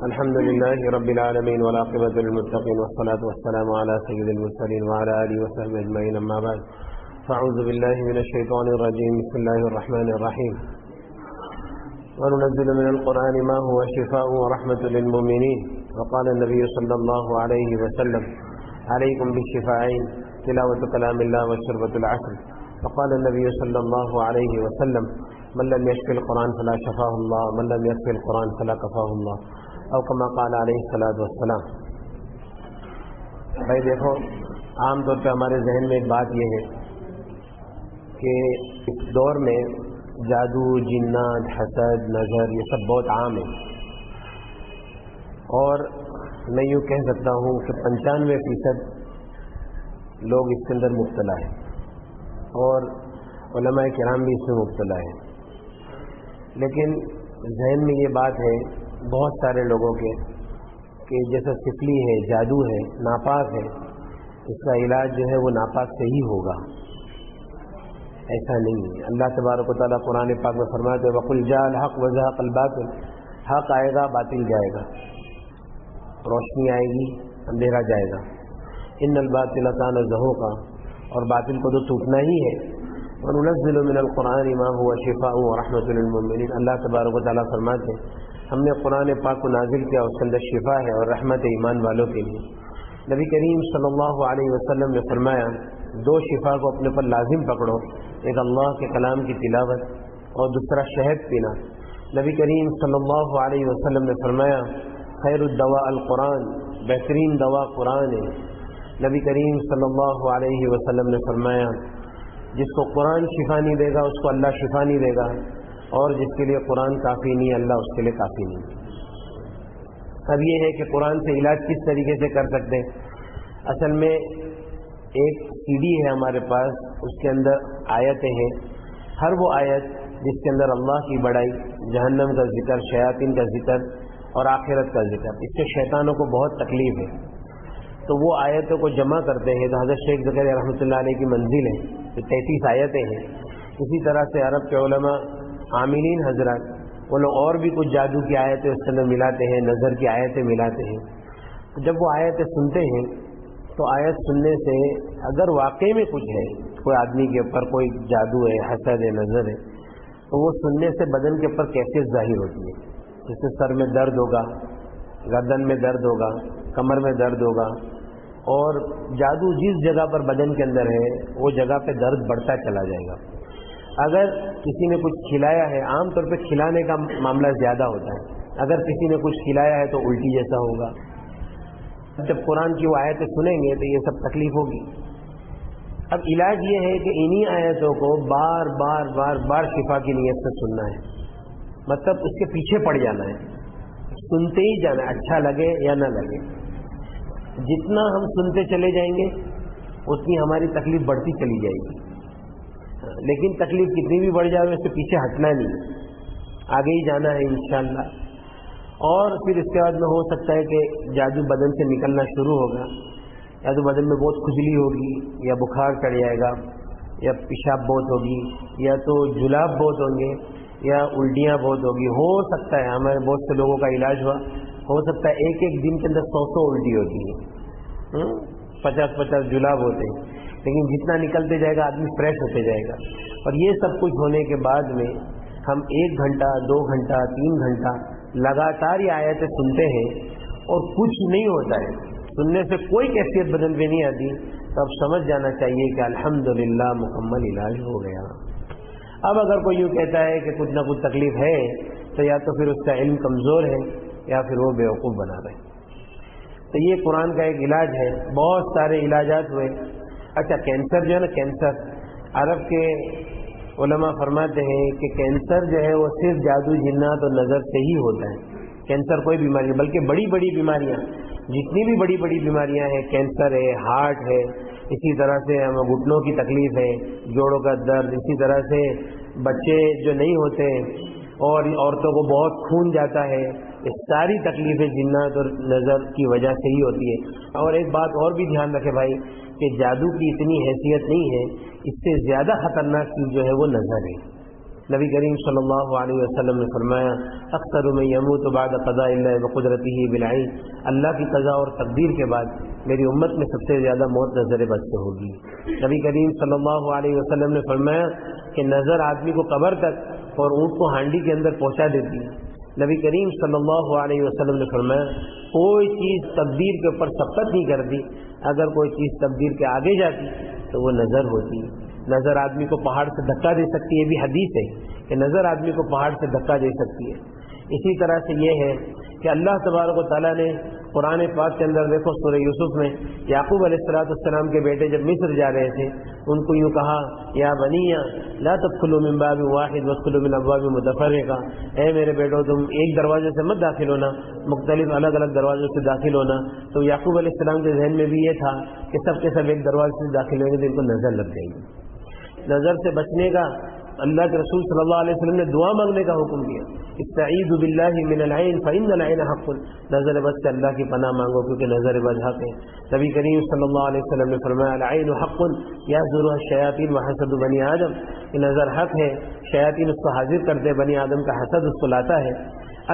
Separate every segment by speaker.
Speaker 1: الحمد لله رب العالمين والعاقبة للمتقين والصلاة والسلام على سيد المرسلين وعلى آله وصحبه أجمعين أما بعد فأعوذ بالله من الشيطان الرجيم بسم الله الرحمن الرحيم وننزل من القرآن ما هو شفاء ورحمة للمؤمنين وقال النبي صلى الله عليه وسلم عليكم بالشفاعين تلاوة كلام الله وشربة العسل وقال النبي صلى الله عليه وسلم من لم يشفي القرآن فلا شفاه الله من لم يشفي القرآن فلا كفاه الله او کما قال علیہ الصلوۃ والسلام۔ بھائی دیکھو، عام طور پہ ہمارے ذہن میں ایک بات یہ ہے کہ اس دور میں جادو، جنات، حسد، نظر یہ سب بہت عام ہے، اور میں یوں کہہ سکتا ہوں کہ 95% لوگ اس کے اندر مبتلا ہیں اور علماء کرام بھی اس میں مبتلا ہیں، لیکن ذہن میں یہ بات ہے بہت سارے لوگوں کے کہ جیسا سفلی ہے، جادو ہے، ناپاک ہے، اس کا علاج جو ہے وہ ناپاک سے ہی ہوگا، ایسا نہیں ہے۔ اللہ تبارک و تعالیٰ قرآن پاک میں فرماتے ہیں وَقُلْ جَاءَ الْحَقُّ وَزَهَقَ الْبَاطِلُ، حق آئے گا باطل جائے گا، روشنی آئے گی اندھیرا جائے گا، ان الباطل کان زہوقا، اور باطل کو تو ٹوٹنا ہی ہے۔ وَنُنَزِّلُ مِنَ الْقُرْآنِ مَا هُوَ شِفَاءٌ وَرَحْمَةٌ لِلْمُؤْمِنِينَ، اللہ تبارک و تعالیٰ فرماتے ہیں ہم نے قرآن پاک کو نازل کیا، اس کے اندر شفا ہے اور رحمت ایمان والوں کے لیے۔ نبی کریم صلی اللہ علیہ وسلم نے فرمایا دو شفا کو اپنے پر لازم پکڑو، ایک اللہ کے کلام کی تلاوت اور دوسرا شہد پینا۔ نبی کریم صلی اللہ علیہ وسلم نے فرمایا خیر الدواء القرآن، بہترین دوا قرآن ہے۔ نبی کریم صلی اللہ علیہ وسلم نے فرمایا جس کو قرآن شفا نہیں دے گا اس کو اللہ شفا نہیں دے گا، اور جس کے لیے قرآن کافی نہیں اللہ اس کے لیے کافی نہیں۔ اب یہ ہے کہ قرآن سے علاج کس طریقے سے کر سکتے ہیں۔ اصل میں ایک سی ڈی ہے ہمارے پاس، اس کے اندر آیتیں ہیں، ہر وہ آیت جس کے اندر اللہ کی بڑائی، جہنم کا ذکر، شیاطین کا ذکر اور آخرت کا ذکر، اس سے شیطانوں کو بہت تکلیف ہے، تو وہ آیتوں کو جمع کرتے ہیں تو حضرت شیخ زکریا رحمۃ اللہ علیہ کی منزل ہے، یہ 33 آیتیں ہیں۔ اسی طرح سے عرب کے علماء عاملین حضرات وہ لوگ اور بھی کچھ جادو کی آیتیں اس کے اندر ملاتے ہیں، نظر کی آیتیں ملاتے ہیں۔ تو جب وہ آیتیں سنتے ہیں تو آیت سننے سے اگر واقعی میں کچھ ہے، کوئی آدمی کے اوپر کوئی جادو ہے، حسد ہے، نظر ہے، تو وہ سننے سے بدن کے اوپر کیفیت ظاہر ہوتی ہے، جس سے سر میں درد ہوگا، گردن میں درد ہوگا، کمر میں درد ہوگا، اور جادو جس جگہ پر بدن کے اندر ہے وہ جگہ پہ درد بڑھتا چلا جائے گا۔ اگر کسی نے کچھ کھلایا ہے، عام طور پہ کھلانے کا معاملہ زیادہ ہوتا ہے، اگر کسی نے کچھ کھلایا ہے تو الٹی جیسا ہوگا۔ جب قرآن کی وہ آیتیں سنیں گے تو یہ سب تکلیف ہوگی۔ اب علاج یہ ہے کہ انہی آیتوں کو بار بار بار بار شفا کی نیت سے سننا ہے، مطلب اس کے پیچھے پڑ جانا ہے، سنتے ہی جانا ہے، اچھا لگے یا نہ لگے۔ جتنا ہم سنتے چلے جائیں گے اتنی ہماری تکلیف بڑھتی چلی جائے گی، لیکن تکلیف کتنی بھی بڑھ جائے اس سے پیچھے ہٹنا نہیں، آگے ہی جانا ہے انشاءاللہ۔ اور پھر اس کے بعد میں ہو سکتا ہے کہ جادو بدن سے نکلنا شروع ہوگا، یا تو بدن میں بہت کھجلی ہوگی، یا بخار چڑھ جائے گا، یا پیشاب بہت ہوگی، یا تو جلاب بہت ہوں گے، یا الٹیاں بہت ہوگی۔ ہو سکتا ہے ہمارے بہت سے لوگوں کا علاج ہو سکتا ہے ایک دن کے اندر 100 الٹی ہوتی ہے، 50 جلاب ہوتے ہیں، لیکن جتنا نکلتے جائے گا آدمی فریش ہوتے جائے گا۔ اور یہ سب کچھ ہونے کے بعد میں ہم 1 گھنٹہ 2 گھنٹہ 3 گھنٹہ لگاتار یہ آیتیں سنتے ہیں اور کچھ نہیں ہوتا ہے، سننے سے کوئی کیفیت بدن پہ نہیں آتی، تو اب سمجھ جانا چاہیے کہ الحمدللہ مکمل علاج ہو گیا۔ اب اگر کوئی یوں کہتا ہے کہ کچھ نہ کچھ تکلیف ہے تو یا تو پھر اس کا علم کمزور ہے یا پھر وہ بیوقوف بنا رہے۔ تو یہ قرآن کا ایک علاج ہے، بہت سارے علاجات ہوئے۔ اچھا کینسر جو ہے نا، کینسر عرب کے علماء فرماتے ہیں کہ کینسر جو ہے وہ صرف جادو، جنات اور نظر سے ہی ہوتا ہے۔ کینسر کوئی بیماری بلکہ بڑی بڑی بیماریاں، جتنی بھی بڑی بڑی بیماریاں ہیں، کینسر ہے، ہارٹ ہے، اسی طرح سے گھٹنوں کی تکلیف ہے، جوڑوں کا درد، اسی طرح سے بچے جو نہیں ہوتے اور عورتوں کو بہت خون جاتا ہے، یہ ساری تکلیفیں جنات اور نظر کی وجہ سے ہی ہوتی ہے۔ اور ایک بات اور بھی دھیان رکھے بھائی کہ جادو کی اتنی حیثیت نہیں ہے، اس سے زیادہ خطرناک چیز جو ہے وہ نظر ہے۔ نبی کریم صلی اللہ علیہ وسلم نے فرمایا اکثر من یموت بعد قضاء اللہ بقدرتہ بالعین، اللہ کی قضاء اور تقدیر کے بعد میری امت میں سب سے زیادہ موت نظر بد سے ہوگی۔ نبی کریم صلی اللہ علیہ وسلم نے فرمایا کہ نظر آدمی کو قبر تک اور اونٹ کو ہانڈی کے اندر پہنچا دیتی ہے۔ نبی کریم صلی اللہ علیہ وسلم نے فرمایا کوئی چیز تقدیر کے اوپر سبقت نہیں کرتی، اگر کوئی چیز تقدیر کے آگے جاتی تو وہ نظر ہوتی ہے۔ نظر آدمی کو پہاڑ سے دھکا دے سکتی ہے، یہ بھی حدیث ہے کہ نظر آدمی کو پہاڑ سے دھکا دے سکتی ہے۔ اسی طرح سے یہ ہے کہ اللہ تبارک و تعالیٰ نے قرآن پاک کے اندر دیکھو سورہ یوسف میں یعقوب علیہ السلام کے بیٹے جب مصر جا رہے تھے ان کو یوں کہا یا بنی لا تدخلوا من باب واحد وادخلوا من ابواب متفرقہ، اے میرے بیٹو تم ایک دروازے سے مت داخل ہونا، مختلف الگ الگ دروازوں سے داخل ہونا۔ تو یعقوب علیہ السلام کے ذہن میں بھی یہ تھا کہ سب کے سب ایک دروازے سے داخل ہوئیں گے تو ان کو نظر لگ جائے گی۔ نظر سے بچنے کا اللہ کے رسول صلی اللہ علیہ وسلم نے دعا مانگنے کا حکم دیا، استعیذ باللہ من العین فإن العین حق، نظر بد سے اللہ کی پناہ مانگو کیونکہ نظر بد حق ہے۔ نبی کریم صلی اللہ علیہ وسلم نے فرمایا العین حق یحضرها الشیاطین وحسد بنی آدم، کہ نظر حق ہے، شیاطین اس کو حاضر کرتے، بنی آدم کا حسد اس کو لاتا ہے۔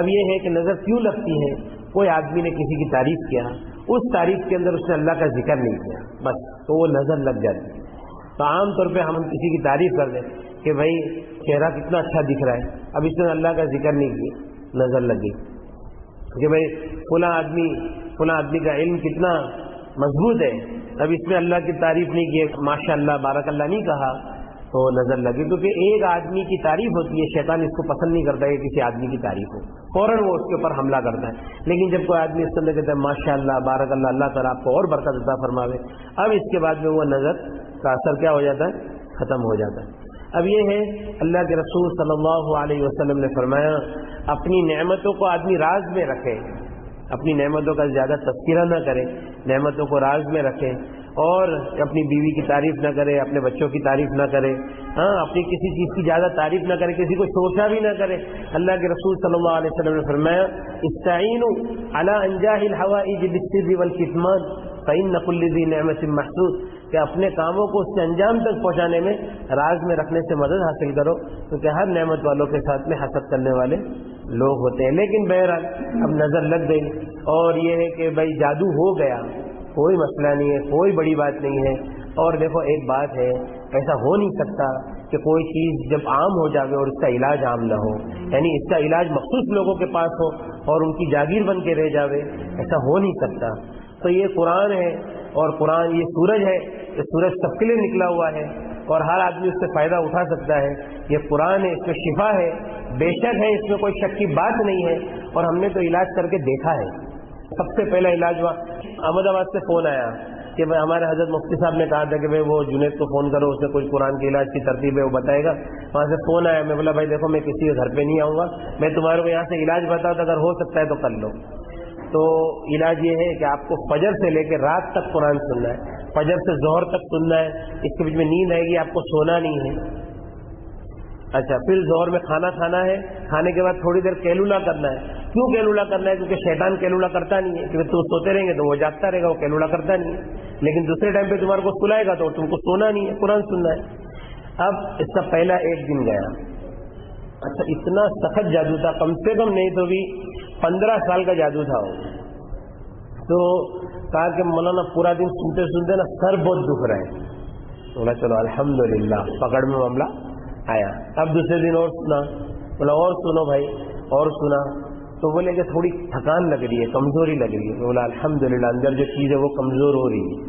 Speaker 1: اب یہ ہے کہ نظر کیوں لگتی ہے؟ کوئی آدمی نے کسی کی تعریف کیا، اس تعریف کے اندر اس نے اللہ کا ذکر نہیں کیا، بس تو وہ نظر لگ جاتی ہے۔ تو عام طور پہ ہم کسی کی تعریف کر دیں کہ بھائی چہرہ کتنا اچھا دکھ رہا ہے، اب اس نے اللہ کا ذکر نہیں کیا، نظر لگی کہ بھائی فلاں آدمی کا علم کتنا مضبوط ہے، اب اس میں اللہ کی تعریف نہیں کی، ماشاء اللہ بارک اللہ نہیں کہا تو نظر لگی۔ کیونکہ ایک آدمی کی تعریف ہوتی ہے، شیطان اس کو پسند نہیں کرتا ہے کہ کسی آدمی کی تعریف ہو، فوراً وہ اس کے اوپر حملہ کرتا ہے۔ لیکن جب کوئی آدمی اس کے اندر کہتا ہے ماشاء اللہ بارک اللہ، اللہ تعالیٰ آپ کو اور برکت عطا فرماوے، اب اس کے بعد میں وہ نظر کا اثر کیا ہو جاتا ہے؟ ختم ہو جاتا ہے۔ اب یہ ہے اللہ کے رسول صلی اللہ علیہ وسلم نے فرمایا اپنی نعمتوں کو آدمی راز میں رکھے، اپنی نعمتوں کا زیادہ تذکرہ نہ کرے، نعمتوں کو راز میں رکھے اور اپنی بیوی کی تعریف نہ کرے، اپنے بچوں کی تعریف نہ کرے، اپنی کسی چیز کی زیادہ تعریف نہ کرے، کسی کو شوشہ بھی نہ کرے۔ اللہ کے رسول صلی اللہ علیہ وسلم نے فرمایا استعینوا علی انجاح الحوائج بالسر والکتمان فإن كل ذی نعمت محسود، کہ اپنے کاموں کو اس سے انجام تک پہنچانے میں راز میں رکھنے سے مدد حاصل کرو، کیونکہ ہر نعمت والوں کے ساتھ میں حسد کرنے والے لوگ ہوتے ہیں۔ لیکن بہرحال اب نظر لگ گئی اور یہ ہے کہ بھائی جادو ہو گیا، کوئی مسئلہ نہیں ہے، کوئی بڑی بات نہیں ہے۔ اور دیکھو ایک بات ہے، ایسا ہو نہیں سکتا کہ کوئی چیز جب عام ہو جاوے اور اس کا علاج عام نہ ہو، یعنی اس کا علاج مخصوص لوگوں کے پاس ہو اور ان کی جاگیر بن کے رہ جاوے، ایسا ہو نہیں سکتا۔ تو یہ قرآن ہے اور قرآن یہ سورج ہے، یہ سورج سب کے لیے نکلا ہوا ہے اور ہر آدمی اس سے فائدہ اٹھا سکتا ہے۔ یہ قرآن ہے، اس میں شفا ہے، بے شک ہے، اس میں کوئی شک کی بات نہیں ہے، اور ہم نے تو علاج کر کے دیکھا ہے۔ سب سے پہلا علاج ہوا، احمد آباد سے فون آیا کہ بھائی ہمارے حضرت مفتی صاحب نے کہا تھا کہ بھائی وہ جنید کو فون کرو، اس سے کوئی قرآن کے علاج کی ترتیب ہے وہ بتائے گا۔ وہاں سے فون آیا، میں بولا بھائی دیکھو میں کسی کے گھر پہ نہیں آؤں گا، میں تمہارے کو یہاں سے علاج بتاؤں تو اگر ہو سکتا ہے تو کر لو۔ تو علاج یہ ہے کہ آپ کو فجر سے لے کے رات تک قرآن سننا ہے، فجر سے ظہر تک سننا ہے، اس کے بیچ میں نیند آئے گی، آپ کو سونا نہیں ہے۔ اچھا، پھر ظہر میں کھانا کھانا ہے، کھانے کے بعد تھوڑی دیر کیلولا کرنا ہے۔ کیوں کیلولا کرنا ہے؟ کیونکہ شیطان کیلولا کرتا نہیں ہے، کیونکہ تم سوتے رہیں گے تو وہ جاگتا رہے گا، وہ کیلولا کرتا نہیں ہے۔ لیکن دوسرے ٹائم پہ تمہارے کو سلائے گا تو تم کو سونا نہیں ہے، قرآن سننا ہے۔ اب اس کا پہلا ایک دن گیا، اچھا اتنا سخت جادو تھا، کم سے کم نہیں تو بھی 15 سال کا جادو تھا وہ۔ تو کہا کہ مولانا پورا دن سنتے سنتے نا سر بہت دکھ رہا ہے۔ بولا چلو الحمدللہ، پکڑ میں معاملہ آیا۔ اب دوسرے دن اور سنا، بولا اور سنو بھائی، اور سنا تو بولے کہ تھوڑی تھکان لگ رہی ہے، کمزوری لگ رہی ہے۔ بولا الحمدللہ، اندر جو چیز ہے وہ کمزور ہو رہی ہے،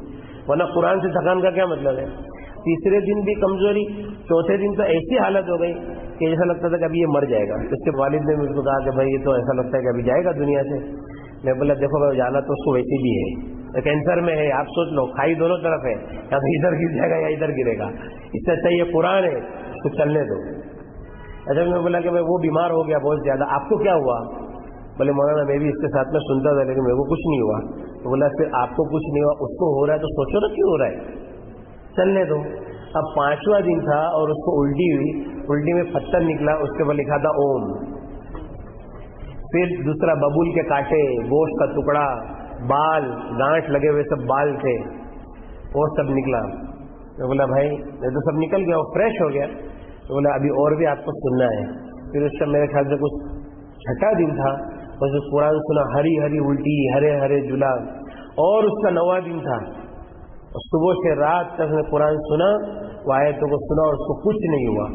Speaker 1: ورنہ قرآن سے تھکان کا کیا مطلب ہے۔ تیسرے دن بھی کمزوری، چوتھے دن تو ایسی حالت ہو گئی کہ ایسا لگتا تھا کہ ابھی یہ مر جائے گا۔ اس کے والد نے مجھ کو کہا کہ بھائی یہ تو ایسا لگتا ہے کہ ابھی جائے گا دنیا سے۔ میں بولا دیکھو بھائی جانا تو اس کو ویسے بھی ہے، کینسر میں ہے، آپ سوچ لو، کھائی دونوں طرف ہے، یا تو ادھر گر جائے گا یا ادھر گرے گا، اس سے اچھا یہ قرآن ہے اس کو چلنے دو۔ اچھا میں بولا کہ بھائی وہ بیمار ہو گیا بہت زیادہ، آپ کو کیا ہوا؟ بولے مولانا میں بھی اس کے ساتھ میں سنتا تھا لیکن میرے کو کچھ نہیں ہوا۔ تو بولا پھر آپ کو کچھ نہیں ہوا، اس کو ہو رہا ہے تو سوچو نا کیوں ہو رہا ہے، چلنے دو۔ اب 5واں دن تھا اور اس کو الٹی ہوئی، الٹی میں پتھر نکلا، اس کے اوپر لکھا تھا اوم۔ پھر دوسرا ببول کے کانٹے، گوشت کا ٹکڑا، بال، گانٹھ لگے ہوئے سب بال تھے، اور سب نکلا۔ میں بولا بھائی یہ تو سب نکل گیا، وہ فریش ہو گیا۔ تو بولا ابھی اور بھی آپ کو سننا ہے. پھر اس کا میرے خیال سے کچھ 6واں دن تھا, بس قرآن سنا, ہری ہری الٹی, ہرے ہرے جلاب. اور اس کا 9واں دن تھا, صبح سے رات تک میں قرآن سنا, وہ آیتوں کو سنا اور اس کو کچھ نہیں ہوا.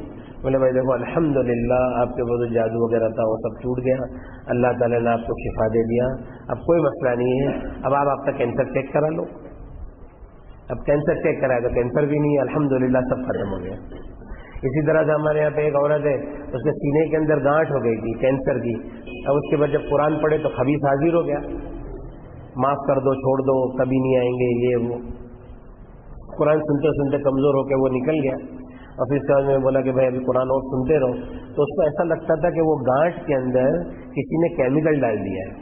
Speaker 1: بولے بھائی دیکھو الحمدللہ آپ کے وہ جادو وغیرہ تھا وہ سب ٹوٹ گیا, اللہ تعالیٰ نے آپ کو شفا دے دیا, اب کوئی مسئلہ نہیں ہے. اب آپ کا کینسر چیک کرا لو. اب کینسر چیک کرائے تو کینسر بھی نہیں, الحمدللہ سب ختم ہو گیا. اسی طرح سے ہمارے یہاں پہ ایک عورت ہے, اس کے سینے کے اندر گانٹھ ہو گئی تھی کینسر کی. اب اس کے بعد جب قرآن پڑھے تو خبیث حاضر ہو گیا, معاف کر دو, چھوڑ دو, کبھی نہیں آئیں گے, یہ وہ. قرآن سنتے سنتے کمزور ہو کے وہ نکل گیا. اور پھر سمجھ میں بولا کہ بھائی ابھی قرآن اور سنتے رہو. تو اس کو ایسا لگتا تھا کہ وہ گانٹھ کے اندر کسی نے کیمیکل ڈال دیا ہے,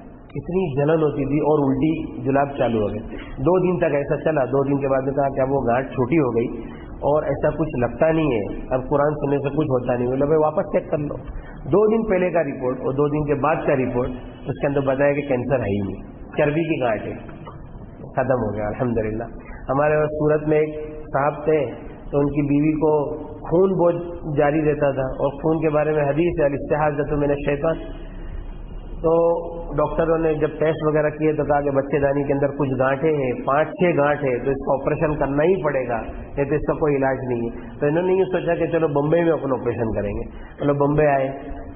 Speaker 1: اتنی جلن ہوتی تھی اور الٹی جلاب چالو ہو گئے. 2 دن تک ایسا چلا. 2 دن کے بعد نے کہا کہ اب وہ گانٹھ چھوٹی ہو گئی اور ایسا کچھ لگتا نہیں ہے, اب قرآن سننے سے کچھ ہوتا نہیں. بولا بھائی واپس چیک کر لو. 2 دن پہلے کا رپورٹ اور 2 دن کے بعد کا رپورٹ, اس کے اندر بتایا کہ کینسر ہے ہی نہیں, چربی کی گانٹھ ہے, ختم ہو گیا الحمدللہ. ہمارے سورت میں ایک صاحب تھے, تو ان کی بیوی کو خون بہت جاری رہتا تھا, اور خون کے بارے میں حدیث ہے الاستحاضۃ من الشیطان. تو ڈاکٹروں نے جب ٹیسٹ وغیرہ کیے تو کہا کہ بچے دانی کے اندر کچھ گانٹھیں ہیں, 5-6 گانٹھ ہے, تو اس کا آپریشن کرنا ہی پڑے گا, نہیں تو اس کا کوئی علاج نہیں ہے. تو انہوں نے یہ سوچا کہ چلو بمبئی میں اپنا آپریشن کریں گے. چلو بمبئی آئے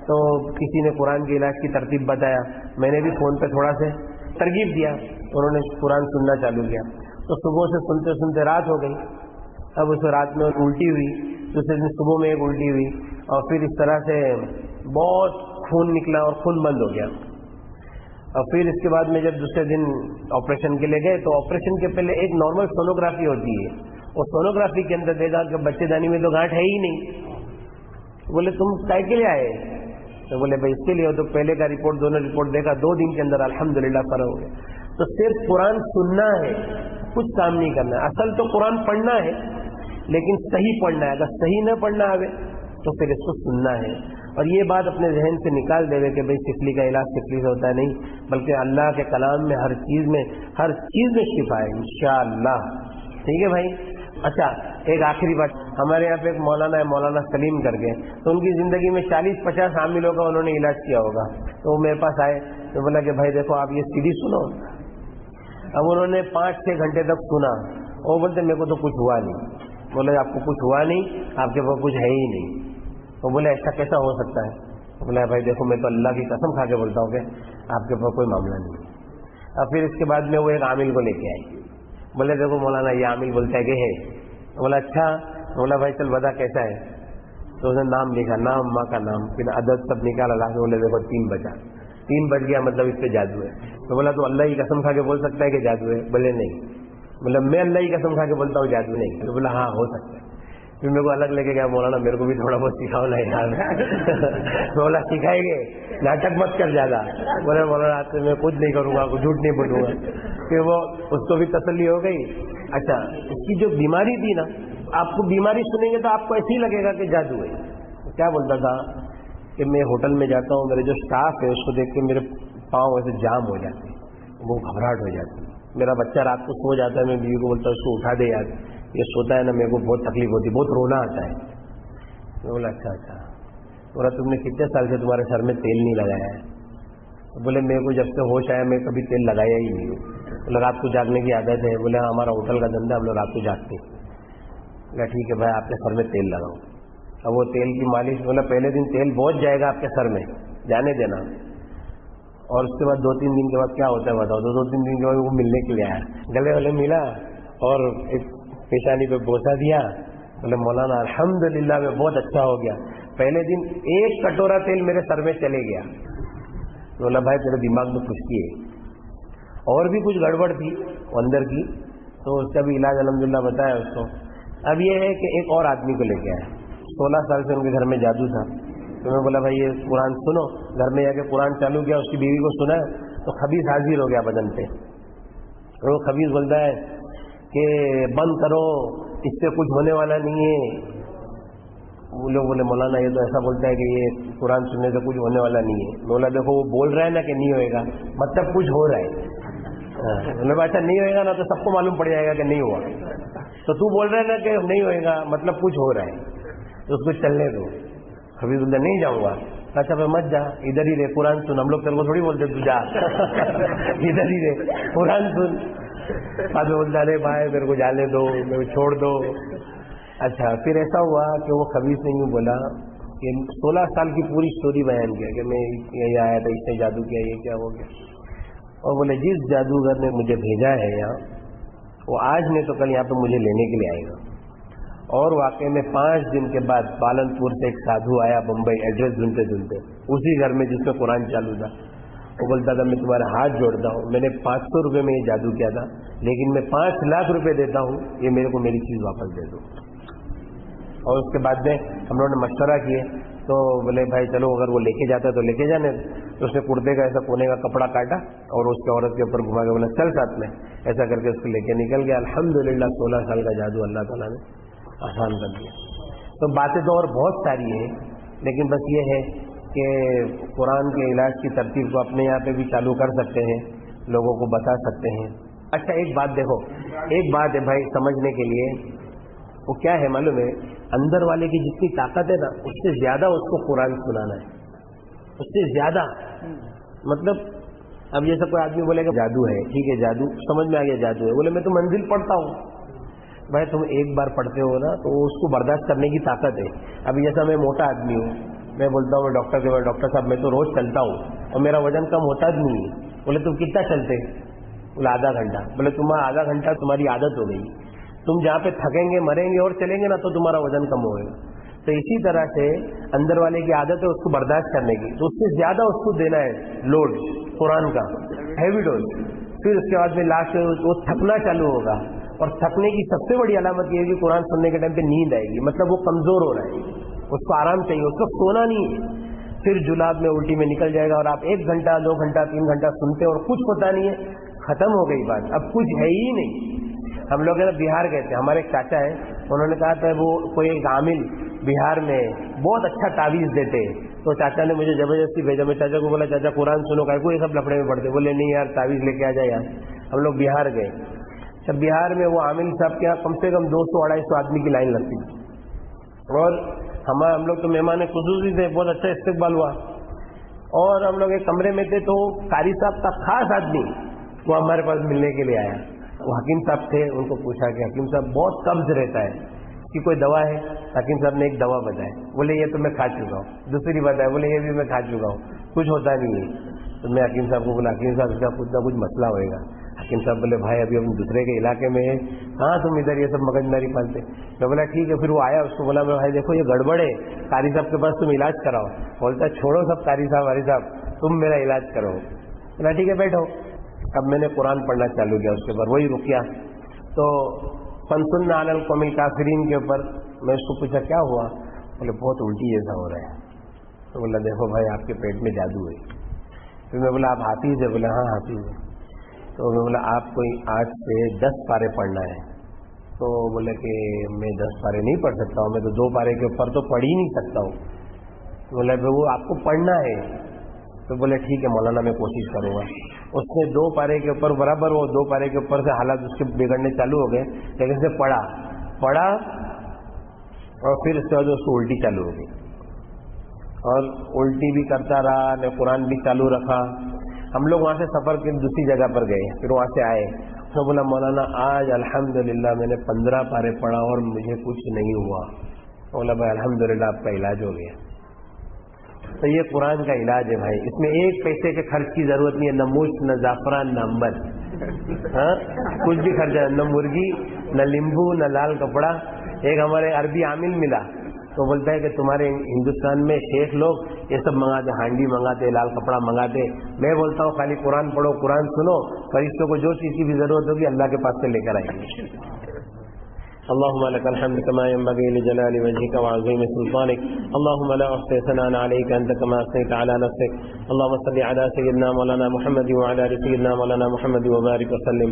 Speaker 1: تو کسی نے قرآن کے علاج کی ترتیب بتایا, میں نے بھی فون پہ تھوڑا سا ترغیب دیا, انہوں نے قرآن سننا چالو کیا. تو صبح سے سنتے سنتے رات ہو گئی. اب اس رات میں الٹی ہوئی, دوسرے دن صبح میں ایک الٹی ہوئی, اور پھر اس طرح سے بہت خون نکلا اور خون بند ہو گیا. اور پھر اس کے بعد میں جب دوسرے دن آپریشن کے لیے گئے تو آپریشن کے پہلے ایک نارمل سونوگرافی ہوتی ہے, اور سونوگرافی کے اندر دیکھا کہ بچے دانی میں تو گانٹھ ہے ہی نہیں. بولے تم کائے کے لیے آئے؟ تو بولے بھائی اس کے لیے. تو پہلے کا رپورٹ دونوں رپورٹ دیکھا, 2 دن کے اندر الحمدللہ فرق ہو گیا. تو صرف قرآن سننا ہے, کچھ کام نہیں کرنا ہے. اصل تو قرآن پڑھنا ہے, لیکن صحیح پڑھنا ہے. اگر صحیح نہ پڑھنا آئے تو پھر اس کو سننا ہے. اور یہ بات اپنے ذہن سے نکال دے کہ بھائی سفلی کا علاج سفلی سے ہوتا ہے, نہیں, بلکہ اللہ کے کلام میں ہر چیز میں شفا ہے انشاءاللہ. ٹھیک ہے بھائی. اچھا ایک آخری بات, ہمارے یہاں پہ ایک مولانا ہے, مولانا سلیم کر کے, تو ان کی زندگی میں 40-50 حاملوں کا انہوں نے علاج کیا ہوگا. تو وہ میرے پاس آئے تو بولا کہ بھائی دیکھو آپ یہ CD سنو. اب انہوں نے 5-6 گھنٹے تک سنا, وہ بولتے میرے کو تو کچھ ہوا نہیں. بولے آپ کو کچھ ہوا نہیں, آپ کے پاس کچھ ہے ہی نہیں. وہ بولے ایسا کیسا ہو سکتا ہے؟ بولا بھائی دیکھو میں تو اللہ کی قسم کھا کے بولتا ہوں کہ آپ کے پاس کوئی معاملہ نہیں. اور پھر اس کے بعد میں وہ ایک عامل کو لے کے آئی. بولے دیکھو مولانا یہ عامل بولتا ہے کہ ہے. بولا اچھا. بولا بھائی چل بتا کیسا ہے. تو اس نے نام لکھا, نام, ماں کا نام, پھر عدد سب نکالا لا کے. بولے دیکھو 3 بجا, 3 بج گیا مطلب اس پہ جادو ہے. تو بولا تو اللہ کی قسم کھا کے بول سکتا ہے کہ جادو ہے؟ بولے نہیں. بولا میں اللہ کی قسم کھا کے بولتا ہوں جادو نہیں. تو بولا ہاں ہو سکتا ہے. پھر میرے کو الگ لے کے گیا, مولانا میرے کو بھی تھوڑا بہت سکھاؤ نا یار. بولا سکھائیں گے, ناٹک مت کر زیادہ. بولے مولانا آج سے میں کچھ نہیں کروں گا, جھوٹ نہیں بولوں گا. پھر وہ اس کو بھی تسلی ہو گئی. اچھا اس کی جو بیماری تھی نا, آپ کو بیماری سنیں گے تو آپ کو ایسے ہی لگے گا کہ جادو ہے. کیا بولتا تھا کہ میں ہوٹل میں جاتا ہوں, میرے جو اسٹاف ہے اس کو دیکھ کے میرے پاؤں ایسے جام ہو جاتے ہیں, وہ گھبراہٹ ہو جاتی ہے. میرا بچہ رات کو سو جاتا ہے, میں بیوی کو بولتا ہوں اس کو اٹھا دے یار, یہ سوتا ہے نا, میرے کو بہت تکلیف ہوتی ہے, بہت رونا آتا ہے. میں بولا اچھا اچھا. بولا تم نے کتنے سال سے تمہارے سر میں تیل نہیں لگایا ہے؟ بولے میرے کو جب سے ہوش آیا میں کبھی تیل لگایا ہی نہیں ہوں. بولے رات کو جاگنے کی عادت ہے؟ بولے ہمارا ہوٹل کا دھندا, ہم لوگ رات کو جاگتے ہیں. بولا ٹھیک ہے بھائی آپ کے سر میں تیل لگاؤ. اب وہ تیل کی مالش, بولا پہلے دن تیل بہت جائے گا آپ کے سر میں, جانے دینا. اور اس کے بعد 2-3 دن کے بعد کیا ہوتا ہے بتاؤ. 2-3 دن کے بعد وہ ملنے کے لیے آیا, گلے والے ملا اور ایک پیشانی پہ بوسا دیا. بولے مولانا الحمدللہ میں بہت اچھا ہو گیا. پہلے دن 1 کٹورا تیل میرے سر میں چلے گیا. بولا بھائی تیرے دماغ میں خشکی ہے, اور بھی کچھ گڑبڑ تھی اندر کی, تو اس کا بھی علاج الحمدللہ بتایا اس کو. اب یہ ہے کہ ایک اور آدمی کو لے کے آیا, 16 سال سے ان کے گھر میں جادو تھا. تو میں بولا بھائی یہ قرآن سنو. گھر میں جا کے قرآن چالو کیا, اس کی بیوی کو سنا تو خبیث حاضر ہو گیا بدن پہ. وہ خبیث بولتا ہے کہ بند کرو, اس سے کچھ ہونے والا نہیں ہے. وہ لوگ بولے مولانا یہ تو ایسا بولتا ہے کہ یہ قرآن سننے سے کچھ ہونے والا نہیں ہے. بولا دیکھو وہ بول رہا ہے نا کہ نہیں ہوئے گا, مطلب کچھ ہو رہا ہے. اچھا نہیں ہوئے گا نا تو سب کو معلوم پڑ جائے گا کہ نہیں ہوا. تو تو بول رہا ہے نا کہ نہیں ہوئے گا, مطلب کچھ ہو رہا ہے. تو اس کو چلنے دو. حفیظ اللہ نہیں جاؤں گا. اچھا پھر مت جا, ادھر ہی رہے, قرآن سن. ہم لوگ تیرے کو تھوڑی بولتے تو جا, ادھر ہی رہے, قرآن سن. بعد میں بولتا ارے بھائی میرے کو جانے دو, میرے کو چھوڑ دو. اچھا پھر ایسا ہوا کہ وہ خبیث نے یوں بولا کہ 16 سال کی پوری سٹوری بیان کیا کہ میں یہی آیا تھا, اس نے جادو کیا, یہ کیا ہو گیا. اور بولے جس جادوگر نے مجھے بھیجا ہے یہاں, وہ آج نہیں تو کل یہاں پہ مجھے لینے کے لیے آئے گا. اور واقعی میں 5 دن کے بعد پالنپور سے ایک سادھو آیا بمبئی, ایڈریس ڈھونڈتے ڈھونڈتے, اسی گھر میں جس میں قرآن چالو تھا. وہ بولتا تھا میں تمہارا ہاتھ جوڑتا ہوں, میں نے 500 روپے میں یہ جادو کیا تھا, لیکن میں 5 لاکھ روپے دیتا ہوں, یہ میرے کو میری چیز واپس دے دو. اور اس کے بعد میں ہم لوگوں نے مشورہ کیے تو بولے بھائی چلو اگر وہ لے کے جاتا ہے تو لے کے جانے. تو اس نے کرتے کا ایسا کونے کا کپڑا کاٹا اور اس کے عورت کے اوپر گھما کے بولا چل ساتھ میں, ایسا کر کے اس کو لے کے نکل گیا. الحمدللہ 16 سال کا جادو اللہ تعالیٰ نے آسان کر دیا. تو باتیں تو اور بہت ساری ہیں, لیکن بس یہ ہے کہ قرآن کے علاج کی ترتیب کو اپنے یہاں پہ بھی چالو کر سکتے ہیں, لوگوں کو بتا سکتے ہیں. اچھا ایک بات دیکھو, ایک بات ہے بھائی سمجھنے کے لیے, وہ کیا ہے معلوم ہے, اندر والے کی جتنی طاقت ہے نا اس سے زیادہ اس کو قرآن سنانا ہے, اس سے زیادہ. مطلب اب جیسا کوئی آدمی بولے کہ جادو ہے, ٹھیک ہے جادو سمجھ میں آ گیا جادو ہے, بولے میں تو منزل پڑھتا ہوں. بھائی تم ایک بار پڑھتے ہو نا تو اس کو برداشت کرنے کی طاقت ہے. اب جیسا میں موٹا آدمی ہوں, میں بولتا ہوں میں ڈاکٹر کے بعد ڈاکٹر صاحب میں تو روز چلتا ہوں اور میرا وزن کم ہوتا بھی نہیں ہے. بولے تم کتنا چلتے, بولے آدھا گھنٹہ. بولے تمہارا آدھا گھنٹہ تمہاری عادت ہو گئی, تم جہاں پہ تھکیں گے مریں گے اور چلیں گے نا تو تمہارا وزن کم ہوئے گا. تو اسی طرح سے اندر والے کی عادت ہے اس کو برداشت کرنے کی, تو اس سے زیادہ اس کو دینا ہے لوڈ قرآن کا, ہیوی ڈوز. پھر اس کے بعد میں لاسٹ میں وہ تھکنا چالو ہوگا, اور تھکنے کی سب سے بڑی علامت یہ ہے کہ قرآن سننے کے ٹائم پہ نیند آئے گی, مطلب وہ کمزور ہو رہا ہے, اس کو آرام چاہیے, اس کو سونا نہیں ہے. پھر جلاب میں الٹی میں نکل جائے گا, اور آپ 1 گھنٹہ 2 گھنٹہ 3 گھنٹہ سنتے اور کچھ ہوتا نہیں ہے, ختم ہو گئی بات, اب کچھ ہے ہی نہیں. ہم لوگ بہار گئے تھے, ہمارے ایک چاچا ہے, انہوں نے کہا تھا وہ کوئی ایک عامل بہار میں بہت اچھا تعویذ دیتے, تو چاچا نے مجھے زبردستی بھیجا. میں چاچا کو بولا چاچا قرآن سنو, کا کوئی سب لفڑے میں پڑھتے. بولے نہیں یار تعویذ لے کے آ جائے یار. ہم لوگ بہار گئے. جب بہار میں وہ عامل صاحب کے یہاں کم سے کم 200-250 آدمی کی لائن لگتی تھی, اور ہم لوگ تو مہمان خصوصی تھے, بہت اچھا استقبال ہوا. اور ہم لوگ ایک کمرے میں تھے, تو قاری صاحب کا خاص آدمی وہ ہمارے پاس ملنے کے لیے آیا. وہ حکیم صاحب تھے, ان کو پوچھا کہ حکیم صاحب بہت قبض رہتا ہے, اس کی کوئی دوا ہے؟ حکیم صاحب نے ایک دوا بتائی. بولے یہ تو میں کھا چکا ہوں. دوسری بتائی, بولے یہ بھی میں کھا چکا ہوں, کچھ ہوتا نہیں ہے. تو میں حکیم صاحب کو بولا حکیم صاحب اس کا کچھ نہ کچھ مسئلہ ہوئے گا. حکیم صاحب بولے بھائی ابھی ہم دوسرے کے علاقے میں ہیں, ہاں تم ادھر یہ سب مگج ماری پالتے. میں بولا ٹھیک ہے. پھر وہ آیا, اس کو بولا میں بھائی دیکھو یہ گڑبڑ ہے, قاری صاحب کے پاس تم علاج کراؤ. بولتا چھوڑو سب قاری صاحب, تم میرا علاج کرو. بولا ٹھیک ہے بیٹھو. اب میں نے قرآن پڑھنا چالو کیا, اس کے اوپر وہی رکیا. تو فنسن علی القوم الکافرین کے اوپر میں اس کو پوچھا کیا ہوا, بولے بہت الٹی جیسا ہو رہا ہے. تو بولا دیکھو بھائی آپ کے پیٹ میں جادو ہے. پھر میں بولا آپ حافظ ہے؟ بولا ہاں حافظ ہے. تو میں بولا آپ کو آج سے 10 پارے پڑھنا ہے. تو بولے کہ میں 10 پارے نہیں پڑھ سکتا ہوں, میں تو 2 پارے کے اوپر تو پڑھ ہی نہیں سکتا ہوں. بولا وہ آپ کو پڑھنا ہے. تو بولے ٹھیک ہے مولانا میں کوشش کروں گا. اس نے 2 پارے کے اوپر برابر, وہ 2 پارے کے اوپر سے حالات اس کے بگڑنے چالو ہو گئے, لیکن سے پڑھا اور پھر اس کے بعد اس کو الٹی چالو ہو گئی, اور الٹی بھی کرتا رہا, میں قرآن بھی چالو رکھا. ہم لوگ وہاں سے سفر کے دوسری جگہ پر گئے, پھر وہاں سے آئے. تو بولا مولانا آج الحمدللہ میں نے 15 پارے پڑھا اور مجھے کچھ نہیں ہوا. بولا بھائی الحمدللہ آپ کا علاج ہو گیا. تو یہ قرآن کا علاج ہے بھائی, اس میں 1 پیسے کے خرچ کی ضرورت نہیں ہے, نہ مشت نہ زعفران نہ امبر, ہاں کچھ بھی خرچہ, نہ مرغی نہ لیمبو نہ لال کپڑا. ایک ہمارے عربی عامل ملا, تو بولتا ہے کہ تمہارے ہندوستان میں شیخ لوگ یہ سب منگاتے, ہانڈی منگاتے, لال کپڑا منگاتے. میں بولتا ہوں خالی قرآن پڑھو, قرآن سنو, فرشتوں کو جو چیز کی بھی ضرورت ہوگی اللہ کے پاس سے لے کر آئیں گے. اللهم لك الحمد كما ينبغي لجلال وجهك وعظيم سلطانك. اللهم لا احصي ثناء عليك انت كما اثنيت على نفسك. اللهم صل على سيدنا مولانا محمد وعلى ال سيدنا مولانا محمد وبارك وسلم.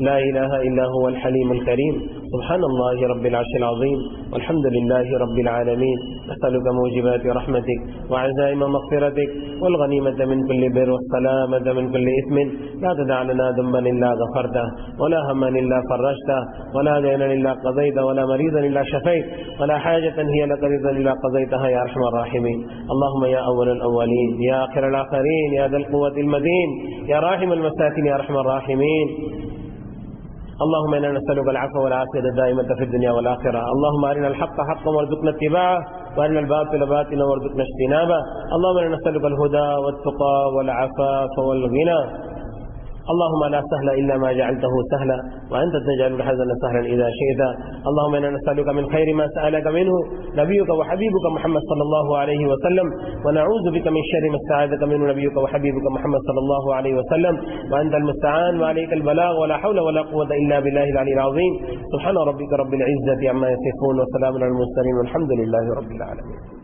Speaker 1: لا اله الا هو الحليم الكريم. سبحان الله رب العرش العظيم والحمد لله رب العالمين. نسألك موجبات رحمتك وعزائم مغفرتك والغنيمة من كل بر والسلامة من كل إثم. لا تدع لنا ذنبا إلا غفرته ولا هما إلا فرجته ولا دينا إلا قضيته ولا مريضا إلا شفيت ولا حاجة هي لك رضا إلا قضيتها يا أرحم الراحمين. اللهم يا أول الأولين يا آخر الآخرين يا ذا القوة المتين يا راحم المساكين يا أرحم الراحمين. اللهم إنا نسألك العفو والعافية الدائمة في الدنيا والآخرة. اللهم أرنا الحق حقا وارزقنا اتباعه وأرنا الباطل باطلا وارزقنا اجتنابه. اللهم إنا نسألك الهدى والتقى والعفاف والغنى. اللهم لا سهل إلا ما جعلته سهلا وأنت تجعل الحزن سهلا إذا شئت. اللهم إنا نسألك من خير ما سألك منه نبيك وحبيبك محمد صلى الله عليه وسلم ونعوذ بك من شر ما استعاذك منه نبيك وحبيبك محمد صلى الله عليه وسلم وأنت المستعان وعليك البلاغ ولا حول ولا قوة إلا بالله العلي العظيم. سبحان ربك رب العزة عما يصفون وسلام على المرسلين والحمد لله رب العالمين.